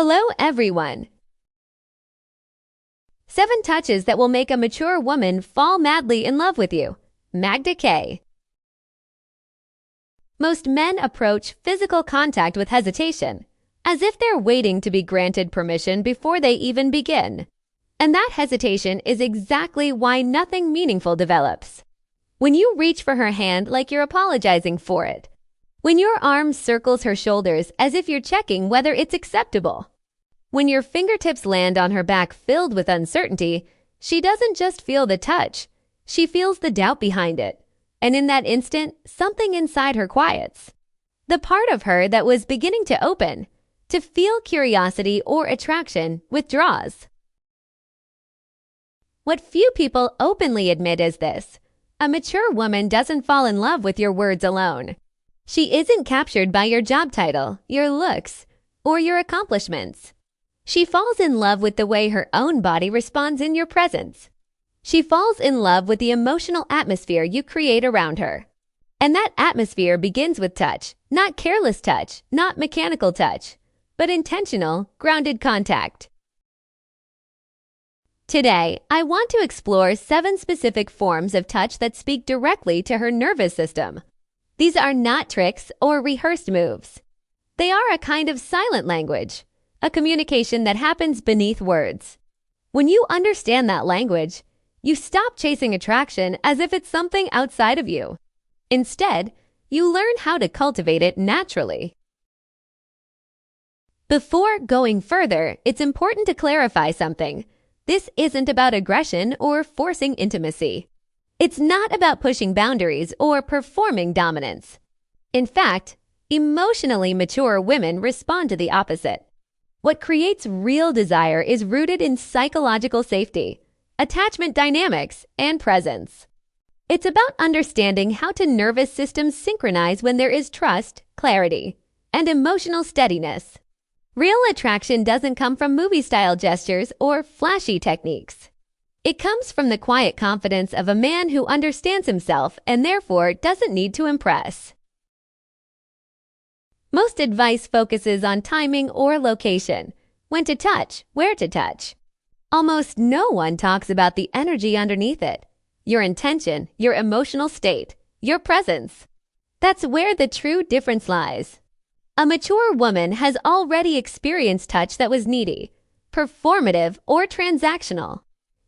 Hello, everyone. 7 touches that will make a mature woman fall madly in love with you. Magda K. Most men approach physical contact with hesitation, as if they're waiting to be granted permission before they even begin. And that hesitation is exactly why nothing meaningful develops. When you reach for her hand like you're apologizing for it. When your arm circles her shoulders as if you're checking whether it's acceptable. When your fingertips land on her back filled with uncertainty, she doesn't just feel the touch, she feels the doubt behind it. And in that instant, something inside her quiets. The part of her that was beginning to open, to feel curiosity or attraction, withdraws. What few people openly admit is this: a mature woman doesn't fall in love with your words alone. She isn't captured by your job title, your looks, or your accomplishments. She falls in love with the way her own body responds in your presence. She falls in love with the emotional atmosphere you create around her. And that atmosphere begins with touch, not careless touch, not mechanical touch, but intentional, grounded contact. Today, I want to explore 7 specific forms of touch that speak directly to her nervous system. These are not tricks or rehearsed moves. They are a kind of silent language, a communication that happens beneath words. When you understand that language, you stop chasing attraction as if it's something outside of you. Instead, you learn how to cultivate it naturally. Before going further, it's important to clarify something. This isn't about aggression or forcing intimacy. It's not about pushing boundaries or performing dominance. In fact, emotionally mature women respond to the opposite. What creates real desire is rooted in psychological safety, attachment dynamics, and presence. It's about understanding how nervous systems synchronize when there is trust, clarity, and emotional steadiness. Real attraction doesn't come from movie-style gestures or flashy techniques. It comes from the quiet confidence of a man who understands himself and therefore doesn't need to impress. Most advice focuses on timing or location, when to touch, where to touch. Almost no one talks about the energy underneath it, your intention, your emotional state, your presence. That's where the true difference lies. A mature woman has already experienced touch that was needy, performative, or transactional.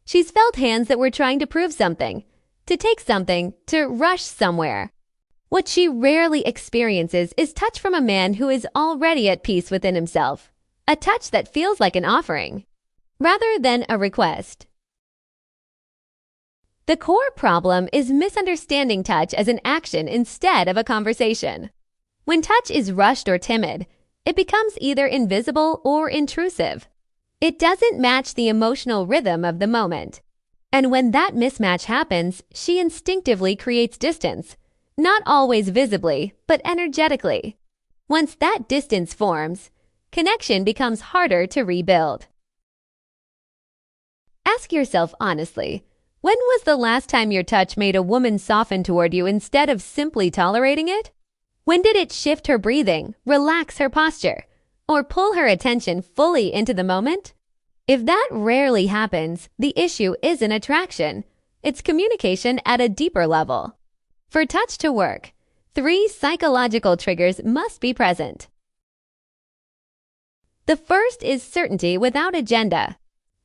She's felt hands that were trying to prove something, to take something, to rush somewhere. What she rarely experiences is touch from a man who is already at peace within himself, a touch that feels like an offering, rather than a request. The core problem is misunderstanding touch as an action instead of a conversation. When touch is rushed or timid, it becomes either invisible or intrusive. It doesn't match the emotional rhythm of the moment. And when that mismatch happens, she instinctively creates distance, not always visibly, but energetically. Once that distance forms, connection becomes harder to rebuild. Ask yourself honestly, when was the last time your touch made a woman soften toward you instead of simply tolerating it? When did it shift her breathing, relax her posture, or pull her attention fully into the moment? If that rarely happens, the issue isn't attraction. It's communication at a deeper level. For touch to work, 3 psychological triggers must be present. The first is certainty without agenda.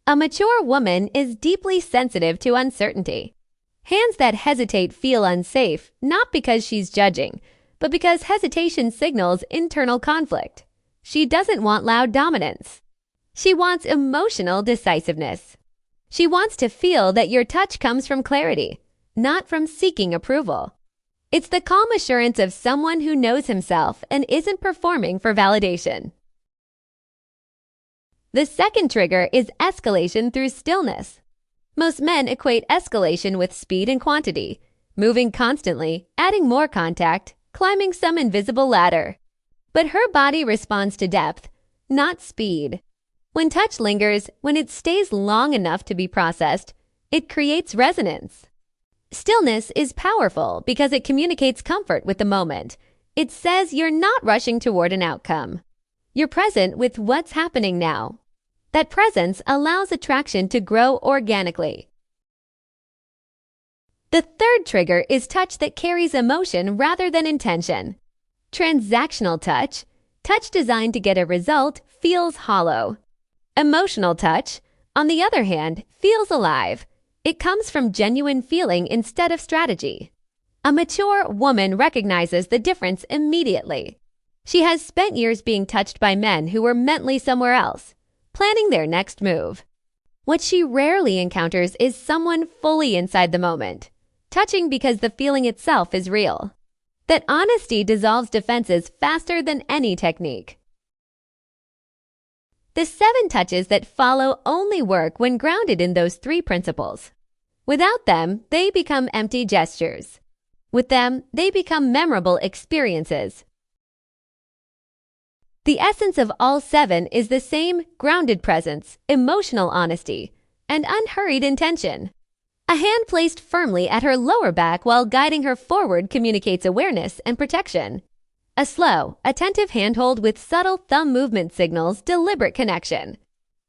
A mature woman is deeply sensitive to uncertainty. Hands that hesitate feel unsafe, not because she's judging, but because hesitation signals internal conflict. She doesn't want loud dominance. She wants emotional decisiveness. She wants to feel that your touch comes from clarity, not from seeking approval. It's the calm assurance of someone who knows himself and isn't performing for validation. The second trigger is escalation through stillness. Most men equate escalation with speed and quantity, moving constantly, adding more contact, climbing some invisible ladder. But her body responds to depth, not speed. When touch lingers, when it stays long enough to be processed, it creates resonance. Stillness is powerful because it communicates comfort with the moment. It says you're not rushing toward an outcome. You're present with what's happening now. That presence allows attraction to grow organically. The third trigger is touch that carries emotion rather than intention. Transactional touch, touch designed to get a result, feels hollow. Emotional touch, on the other hand, feels alive. It comes from genuine feeling instead of strategy. A mature woman recognizes the difference immediately. She has spent years being touched by men who were mentally somewhere else, planning their next move. What she rarely encounters is someone fully inside the moment, touching because the feeling itself is real. That honesty dissolves defenses faster than any technique. The 7 touches that follow only work when grounded in those 3 principles. Without them, they become empty gestures. With them, they become memorable experiences. The essence of all 7 is the same grounded presence, emotional honesty, and unhurried intention. A hand placed firmly at her lower back while guiding her forward communicates awareness and protection. A slow, attentive handhold with subtle thumb movement signals deliberate connection.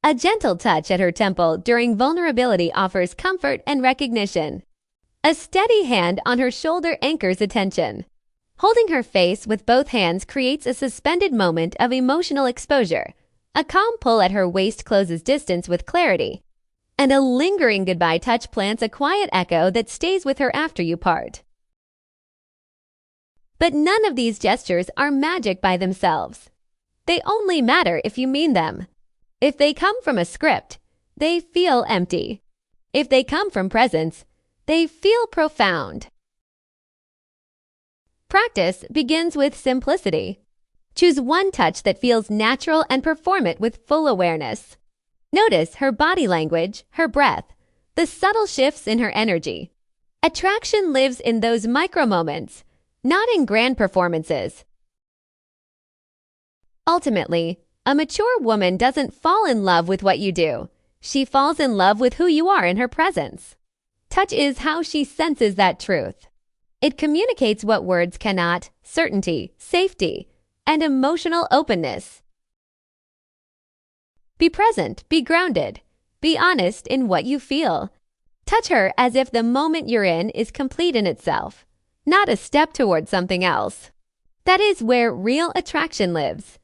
A gentle touch at her temple during vulnerability offers comfort and recognition. A steady hand on her shoulder anchors attention. Holding her face with both hands creates a suspended moment of emotional exposure. A calm pull at her waist closes distance with clarity. And a lingering goodbye touch plants a quiet echo that stays with her after you part. But none of these gestures are magic by themselves. They only matter if you mean them. If they come from a script, they feel empty. If they come from presence, they feel profound. Practice begins with simplicity. Choose one touch that feels natural and perform it with full awareness. Notice her body language, her breath, the subtle shifts in her energy. Attraction lives in those micro moments, not in grand performances. Ultimately, a mature woman doesn't fall in love with what you do. She falls in love with who you are in her presence. Touch is how she senses that truth. It communicates what words cannot: certainty, safety, and emotional openness. Be present, be grounded, be honest in what you feel. Touch her as if the moment you're in is complete in itself, not a step toward something else. That is where real attraction lives.